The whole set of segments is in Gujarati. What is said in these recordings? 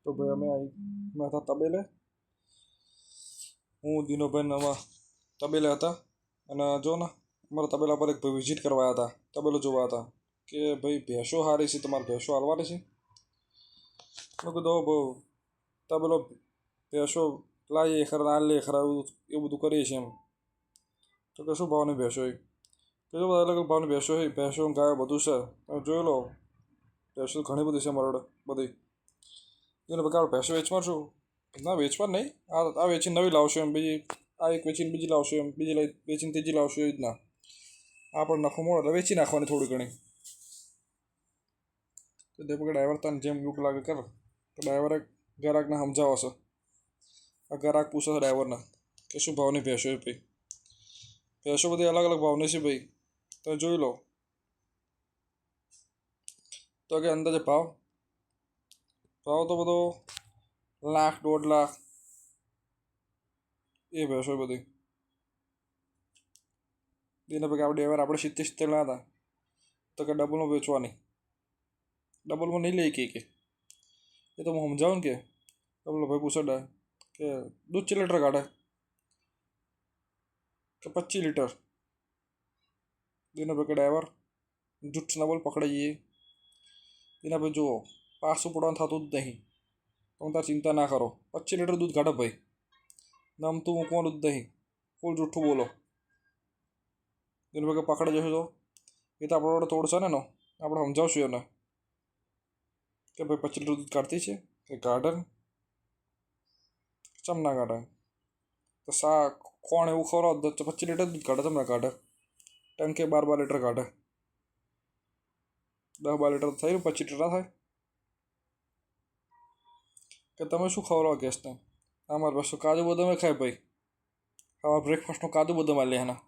તો ભાઈ અમે હતા તબેલે, હું દિનોભાઈ નવા તબેલે હતા. અને જો ને અમારા તબેલા પર એક ભાઈ વિઝિટ કરવા હતા, તબેલો જોવા હતા કે ભાઈ ભેંસો સારી છે, તમારે ભેંસો હાલવાની છે. મેં કીધું બહુ તબેલો ભેંસો લાવીએ ખરા હાલ લે ખરા એવું બધું કરીએ છીએ એમ. તો કે શું ભાવની ભેંસો હોય? કીધું બધા અલગ ભાવની ભેંસો હોય, ભેંસો ગાય બધું છે, તમે જોઈ લો. ભેંસો ઘણી બધી છે મારા બધી. એને પછી આપણે ભેંસો વેચવા છું? ના વેચવા નહીં, આ વેચીને નવી લાવશું એમ, બીજી આ એક વેચીને બીજી લાવશું એમ, બીજી વેચીને ત્રીજી લાવશું એવી રીતના. આપણે નફો મળે એટલે વેચી નાખવાની થોડી ઘણી. તો તે પછી ડ્રાઈવર તને જેમ યોગ લાગે કર. તો ડ્રાઈવરે ગ્રાહકને સમજાવો છે. આ ગ્રાહક પૂછે છે ડ્રાઈવરને કે શું ભાવની ભેંસો હોય ભાઈ? ભેંસો બધી અલગ અલગ ભાવની છે ભાઈ, તમે જોઈ લો. તો કે અંદાજે ભાવ તો બધો 1,00,000 1,50,000 એ ભેંસો બધી. એના પછી આપણે 70 ના હતા. તો કે ડબલમાં વેચવાની, ડબલમાં નહીં લઈ કે એ તો હું સમજાવું ને કે ડબલ ભાઈ પૂછે કે દૂધ 4 લીટર કાઢે કે 25 લીટર. એના પછી ડ્રાઈવર જૂઠના બોલ પકડાઈએ. એના પછી જુઓ પાછું પડવાનું થતું જ નહીં. તમે તાર ચિંતા ના કરો, 25 લીટર દૂધ કાઢે ભાઈ, નમતું મૂકવાનું જ નહીં, ફૂલ જૂઠું બોલો. એના પછી પકડાઈ જશો તો એ તો આપણો તોડશે ને, આપણે સમજાવશું એને કે ભાઈ 25 લીટર દૂધ કાઢતી છે કે કાઢે ચમ ના કાઢે. તો કોણ એવું ખવડાવો 25 લીટર દૂધ કાઢે, તમને કાઢે ટંકે 12 લીટર કાઢે. 10-12 લીટર થઈ ને 25 લીટર ના થાય. કે તમે શું ખવડાવો ગેસને? અમારે બસ કાજુ બદામ ખાય ભાઈ, આવા બ્રેકફાસ્ટનું કાજુ બદામ આલે એના.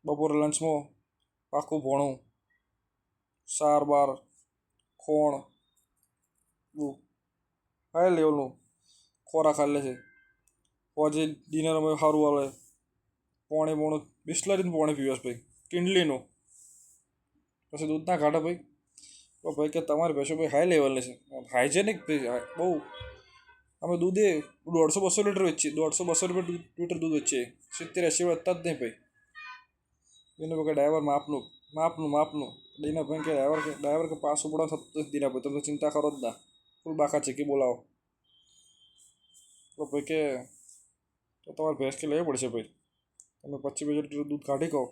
બપોરે લંચમાં પાકું ભોણું, સાર બાર ખોણ હાઈ લેવલનું ખોરાક ખાલે છે. પછી ડિનરમાં સારું આવે, પોણું બિસ્લરીનું પાણી પીવાસ ભાઈ, કિંડલીનું. પછી દૂધ ના કાઢે ભાઈ. તો ભાઈ કે તમારી ભેંસો ભાઈ હાઈ લેવલની છે, હાઇજેનિક ભાઈ બહુ. અમે દૂધે 150-200 લીટર વેચીએ, 150-200 લીટર દૂધ વેચીએ, 70-80 વધતા જ નહીં ભાઈ. એને પછી ડ્રાઈવર માપનું દીના ભાઈ કે ડ્રાઈવર કે પાછું પડવા થતું દીના ભાઈ, તમે ચિંતા કરો જ ના, ફૂલ બાકા છે કે બોલાવો. તો ભાઈ કે તો તમારે ભેંસ કે લેવી પડશે ભાઈ, તમે 25 લીટર દૂધ કાઢી કહો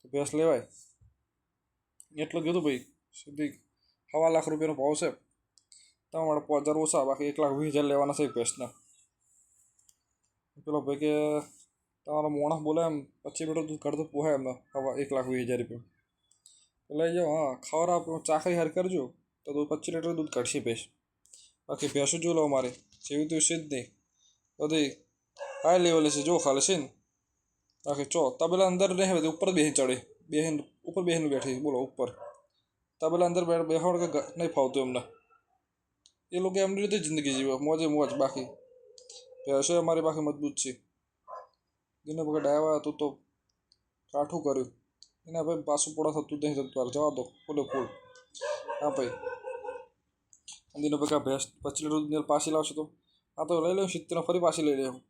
તો ભેંસ લેવાય. એટલું કીધું ભાઈ. સીધી 1.25 લાખ રૂપિયાનો ભાવ છે. તમારે 5,000 ઓછા, બાકી 1,20,000 લેવાના છે ભેંસના. પેલો ભાઈ કે તમારો માણસ બોલે એમ 25 લીટર દૂધ કાઢતો પોહાય એમને 1,20,000 રૂપિયા લઈ જાઓ. હા ખવડાવ ચાખરી હાર કરજો તો 25 લીટર દૂધ કાઢશે ભેંસ. બાકી ભેંસો જો લો અમારે જેવી તો છે જ નહીં, બધી હાઈ લેવલે છે જો ખાલે છે ને. બાકી ચો તબેલા અંદર નહીં હોય ઉપર બેસી ચડે, ઉપર બેસીને બેઠી બોલો ઉપર. તબેલા અંદર બેસવા કે નહીં ફાવતું એમને. એ લોકો એમની રીતે જિંદગી જીવે મોજે મોજ. બાકી ભેંસો અમારી પાસે મજબૂત છે. એને પછી ડાયવા હતું તો કાઠું કર્યું. એના ભાઈ પાછું પોડા થતું જ નહીં થતું, જવા દો ફૂલે ફૂલ. હા ભાઈ અંદીનો પછી ભેંસ 25 લીટર દૂધ પાછી લાવશે તો આ તો લઈ લઉં 70 ફરી પાછી લઈ લેવું,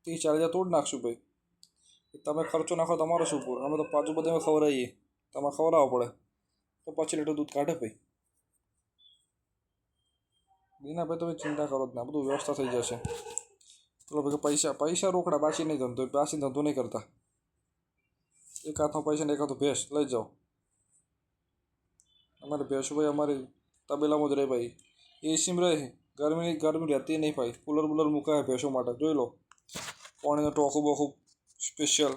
30-40,000 તોડ નાખશું ભાઈ. તમે ખર્ચો નાખો તમારો શું પૂર, અમે તો પાછું બધા ખવડાવીએ, તમારે ખવડાવવો પડે. તો 25 લીટર દૂધ કાઢે ભાઈ. એના ભાઈ તમે ચિંતા કરો જ ના, બધું વ્યવસ્થા થઈ જશે. ચલો ભાઈ પૈસા રોકડા, પાછી નહીં ધંધો નહીં કરતા. એક હાથનો પૈસા ને એક હાથનો ભેંસ લઈ જાઓ. અમારે ભેંસો ભાઈ અમારી તબેલામાં જ રહે ભાઈ, એસીમાં રહે, ગરમી રહેતી નહીં ભાઈ. કુલર બુલર મુકાય ભેંસો માટે જોઈ લો. પાણીનું ટોકું બોકું સ્પેશિયલ,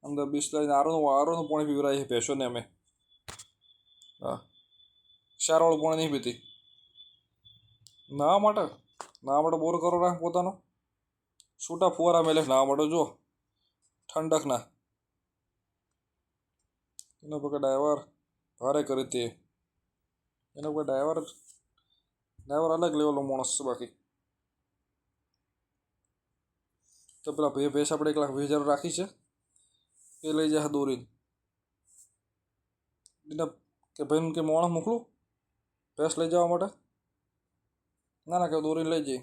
અંદર બિસ્લરી આરોનું પાણી પીવડાવીએ છે ભેંસોને અમે. હા ક્ષારવાળું પાણી નહીં પીતી. નાવા માટે બોર કરો રાખ પોતાનો, છૂટા ફુવારા મેલે નાવા માટે જો ઠંડકના. એનો પછી ડ્રાઈવર ભારે કરી તે, એનો પછી ડ્રાઈવર અલગ લેવલનો માણસ છે. બાકી તો પેલા ભાઈ ભેંસ આપણે 1,20,000 રાખી છે, એ લઈ જાય દોરીને. એના કે ભાઈ કે માણસ મોકલું ભેંસ લઈ જવા માટે. ના ના કે દોરીને લઈ જઈએ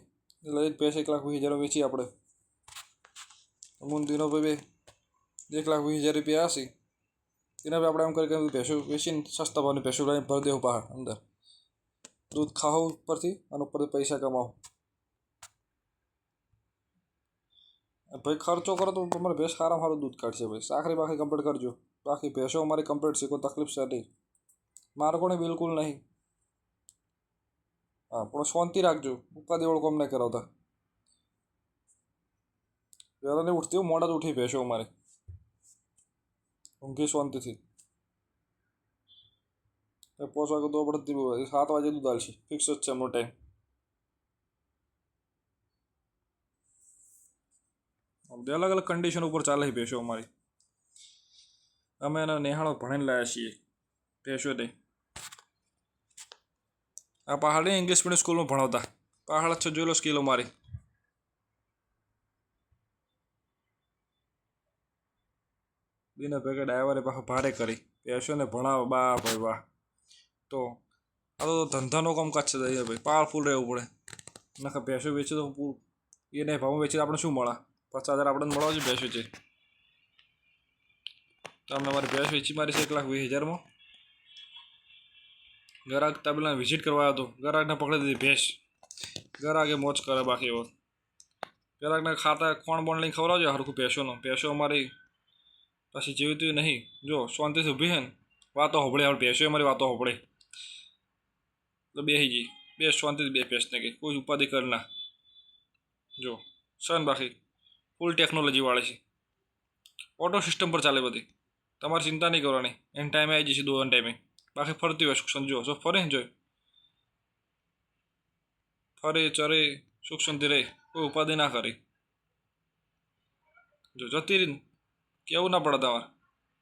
લઈ ભેંસ 1,20,000 વેચી આપણે મૂંદીનો ભાઈ 1,20,000 રૂપિયા હશે તેના પર આપણે એમ કરી ભેંસો વેચીને સસ્તા ભાવની ભેંસો લઈને ભરી દેવું બહાર અંદર દૂધ ખાઓ ઉપરથી અને ઉપરથી પૈસા કમાઓ ભાઈ ખર્ચો કરો તો તમારે ભેંસ સારામાં સારું દૂધ કાઢશે ભાઈ સાખરી બાખરી કમ્પ્લીટ કરજો બાકી ભેંસો અમારી કમ્પ્લીટ છે કોઈ તકલીફ છે નહીં મારે કોને બિલકુલ નહીં હા પણ શાંતિ રાખજો ઉપાધિવાળું કામ નહીં કરાવતા વહેલા નહીં ઉઠતી મોડા જ ઉઠી ભેંસો અમારે ઊંઘી શાંતિથી 5 વાગે તો આપણે 7 વાગે દૂધ આવશે ફિક્સ જ છે એમનો ટાઈમ અલગ અલગ કન્ડિશન ઉપર ચાલે છે ભેંસો અમારી અમે એના નેહાળો ભણીને લાવ્યા છીએ ભેંસો નહીં આ પહાડી ઇંગ્લિશ મીડિયમ સ્કૂલમાં ભણાવતા પહાડ છે જોઈ લો સ્કીલો મારી બીના ભેગા ડ્રાઈવરે પાછું ભારે કરી ભેંસોને ભણાવો બા ભાઈ વાહ તો આ તો ધંધાનો કામ કાચ છે ભાઈ પાવરફુલ રહેવું પડે નખા ભેંસો વેચે તો એ નહીં ભાવ વેચી આપણે શું મળે 50,000 આપણને મળવા જોઈએ ભેંસ વેચે તો અમને મારી ભેંસ વેચી મારી છે 1,20,000 ગ્રાહક તબેલા વિઝિટ કરવા આવ્યો હતો ગ્રાહકને પકડી દીધી ભેંસ ગ્રાહકે મોજ કરે બાકી એવો ગ્રાહકને ખાતા કોણ બોણ લઈને ખવડાવજો હરખું ભેંસો અમારી પછી જેવી તેવી નહીં જો શાંતિથી ઊભી છે ને વાતો હોભળે આપણે ભેંસો અમારી વાતો હોભળે તો બેસી જઈ બે શાંતિથી બે ભેંસને કે કોઈ ઉપાધિ કર ના જો સન બાકી ફૂલ ટેકનોલોજીવાળી છે ઓટો સિસ્ટમ પર ચાલે બધી તમારે ચિંતા નહીં કરવાની એન ટાઈમે આવી જશે દોવાના ટાઈમે બાકી ફરતી હોય સુખ સમજો જો ફરે ને જોઈ ફરે ચરે સુખ શાંતિ રહે કોઈ ઉપાધિ ના કરી જો જતી રહી કેવું ના પડે તમારે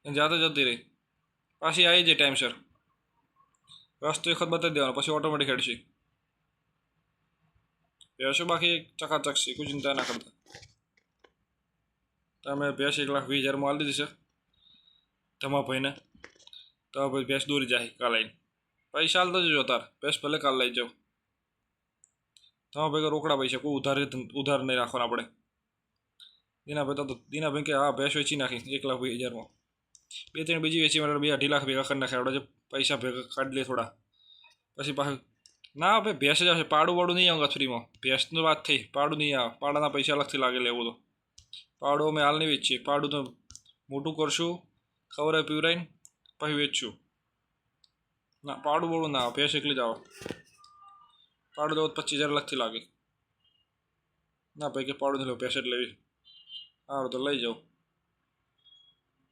એ જાતે જતી રહી પાછી આવી જાય ટાઈમસર રસ્તો એક વખત બતાવી દેવાનો પછી ઓટોમેટિક હેડશે ભેંસો બાકી ચકાચક છે કોઈ ચિંતા ના કરતા તમે ભેંસ 1,20,000 આલી દીધી છે તમારા ભાઈને તો ભાઈ ભેંસ દોરી જાય કાલ આવીને પૈસા હાલતા જજો તાર ભેંસ ભલે કાલ લઈ જાઓ તમારા ભાઈ રોકડા પૈસા કોઈ ઉધાર નહીં રાખવાના આપણે દીનાભાઈ કે હા ભેંસ વેચી નાખી 1,20,000 2-3 બીજી વેચી મારે 2-2.5 લાખ ભેગા કરી નાખ્યા આપણે પૈસા ભેગા કાઢી લે થોડા પછી પાછું ના ભાઈ ભેંસ જ આવશે પાડું નહીં આવું ફ્રીમાં ભેંસની વાત થઈ પાડું નહીં આવે પાડાના પૈસા અલગથી લાગે લેવું તો પાડું અમે હાલ નહીં વેચીએ પાડું તો મોટું કરશું ખવડાવી પીવરાઈને પછી વેચશું ના પાડું ના આવે ભેંસ એકલી જ આવે પાડું તો 25,000 અલગથી લાગે ના ભાઈ કે પાડું નહીં ભેંસ જ લેવી સારું તો લઈ જાઓ